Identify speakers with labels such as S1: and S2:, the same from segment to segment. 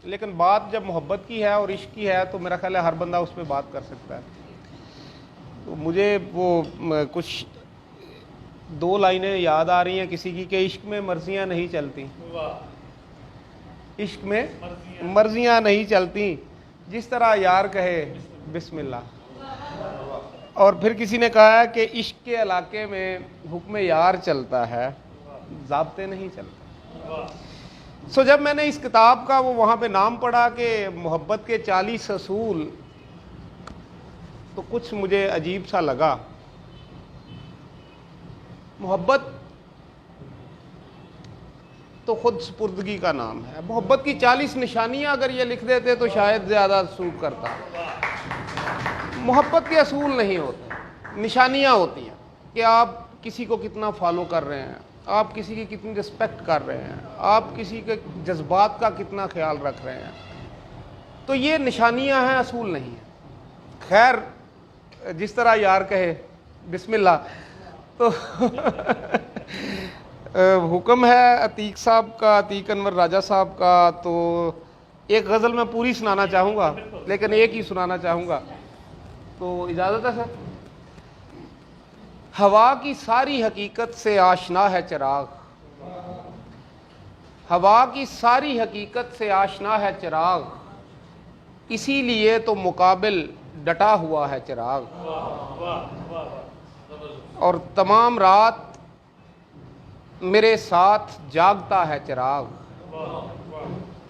S1: لیکن بات جب محبت کی ہے اور عشق کی ہے تو میرا خیال ہے ہر بندہ اس پہ بات کر سکتا ہے. تو مجھے وہ کچھ دو لائنیں یاد آ رہی ہیں کسی کی کہ عشق میں مرضیاں نہیں چلتی، عشق میں مرضیاں نہیں چلتی، جس طرح یار کہے بسم اللہ. اور پھر کسی نے کہا ہے کہ عشق کے علاقے میں حکم یار چلتا ہے، ضابطے نہیں چلتے. سو جب میں نے اس کتاب کا وہ وہاں پہ نام پڑھا کہ محبت کے 40 اصول، تو کچھ مجھے عجیب سا لگا. محبت تو خود سپردگی کا نام ہے. محبت کی 40 نشانیاں اگر یہ لکھ دیتے تو شاید زیادہ سوٹ کرتا. محبت کے اصول نہیں ہوتے، نشانیاں ہوتی ہیں کہ آپ کسی کو کتنا فالو کر رہے ہیں، آپ کسی کی کتنی رسپیکٹ کر رہے ہیں، آپ کسی کے جذبات کا کتنا خیال رکھ رہے ہیں. تو یہ نشانیاں ہیں، اصول نہیں ہیں. خیر، جس طرح یار کہے بسم اللہ. تو حکم ہے عتیق صاحب کا، عتیق انور راجہ صاحب کا. تو ایک غزل میں پوری سنانا چاہوں گا، لیکن ایک ہی سنانا چاہوں گا، تو اجازت ہے سر؟ ہوا کی ساری حقیقت سے آشنا ہے چراغ، ہوا کی ساری حقیقت سے آشنا ہے چراغ، اسی لیے تو مقابل ڈٹا ہوا ہے چراغ. اور تمام رات میرے ساتھ جاگتا ہے چراغ،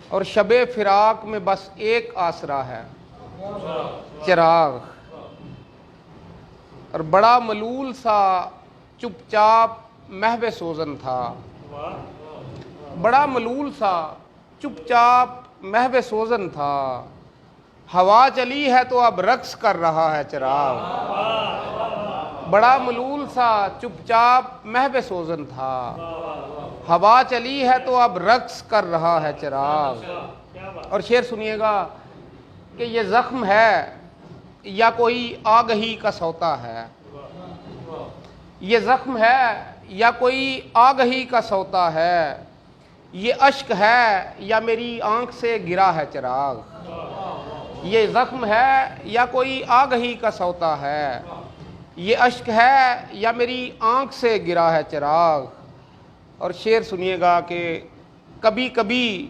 S1: اور شب فراق میں بس ایک آسرا ہے چراغ. اور بڑا ملول سا چپ چاپ محو سوزن تھا، بڑا ملول سا چپ چاپ محو سوزن تھا، ہوا چلی ہے تو اب رقص کر رہا ہے چراغ. بڑا ملول سا چپ چاپ محو سوزن تھا، ہوا چلی ہے تو اب رقص کر رہا ہے چراغ. اور شعر سنیے گا کہ یہ زخم ہے یا کوئی آگہی کا سوتا ہے، یہ زخم ہے یا کوئی آگہی کا سوتا ہے، یہ اشک ہے یا میری آنکھ سے گرا ہے چراغ. یہ زخم ہے یا کوئی آگہی کا سوتا ہے، یہ اشک ہے یا میری آنکھ سے گرا ہے چراغ. اور شعر سنیے گا کہ کبھی کبھی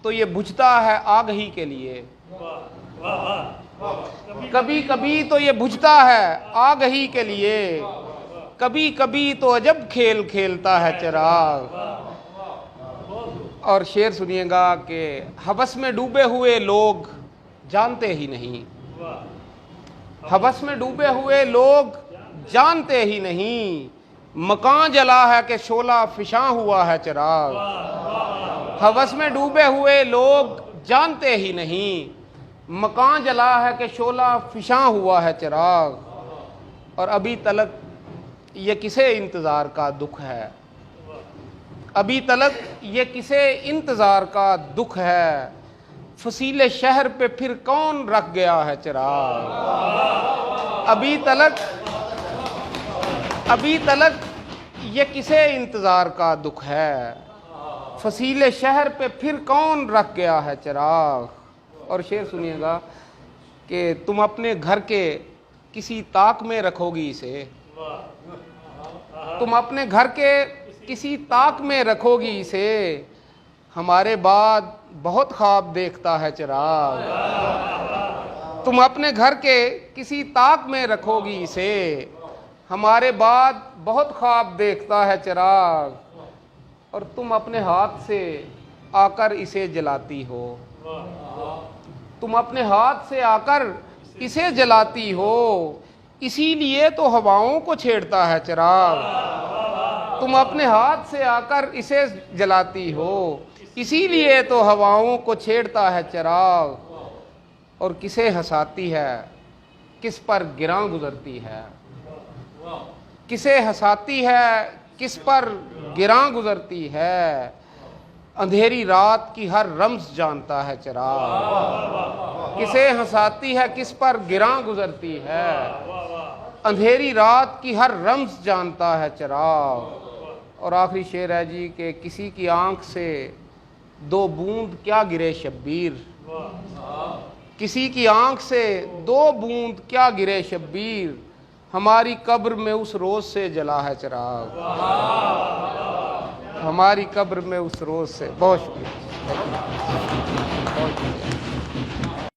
S1: تو یہ بجھتا ہے آگہی کے لیے، کبھی کبھی تو یہ بجھتا ہے آگہی کے لیے، کبھی کبھی تو عجب کھیل کھیلتا ہے چراغ. اور شعر سنیے گا کہ ہوس میں ڈوبے ہوئے لوگ جانتے ہی نہیں، ہوس میں ڈوبے ہوئے لوگ جانتے ہی نہیں، مکان جلا ہے کہ شعلہ فشاں ہوا ہے چراغ. ہوس میں ڈوبے ہوئے لوگ جانتے ہی نہیں، مکان جلا ہے کہ شعلہ فشاں ہوا ہے چراغ. اور ابھی تلک یہ کسے انتظار کا دکھ ہے، ابھی تلک یہ کسے انتظار کا دکھ ہے، فصیل شہر پہ پھر کون رکھ گیا ہے چراغ. ابھی تلک یہ کسے انتظار کا دکھ ہے، فصیل شہر پہ پھر کون رکھ گیا ہے چراغ. اور شعر سنیے گا کہ تم اپنے گھر کے کسی طاق میں رکھو گی اسے، تم اپنے گھر کے کسی طاق میں رکھو گی اسے، ہمارے بعد بہت خواب دیکھتا ہے چراغ. تم اپنے گھر کے کسی طاق میں رکھو گی اسے، ہمارے بعد بہت خواب دیکھتا ہے چراغ. اور تم اپنے ہاتھ سے آ کر اسے جلاتی ہو، تم اپنے ہاتھ سے آ کر اسے جلاتی ہو، اسی لیے تو ہواؤں کو چھیڑتا ہے چراغ. تم اپنے ہاتھ سے آ کر اسے جلاتی ہو، اسی لیے تو ہواؤں کو چھیڑتا ہے چراغ. اور کسے ہنساتی ہے کس پر گراں گزرتی ہے، کسے ہنساتی ہے کس پر گراں گزرتی ہے، اندھیری رات کی ہر رمز جانتا ہے چراغ. کسے ہنساتی ہے کس پر گراں گزرتی ہے، اندھیری رات کی ہر رمز جانتا ہے چراغ. اور آخری شعر ہے جی کہ کسی کی آنکھ سے دو بوند کیا گرے شبیر، کسی کی آنکھ سے دو بوند کیا گرے شبیر، ہماری قبر میں اس روز سے جلا ہے چراغ، ہماری قبر میں اس روز سے. بہت شکریہ.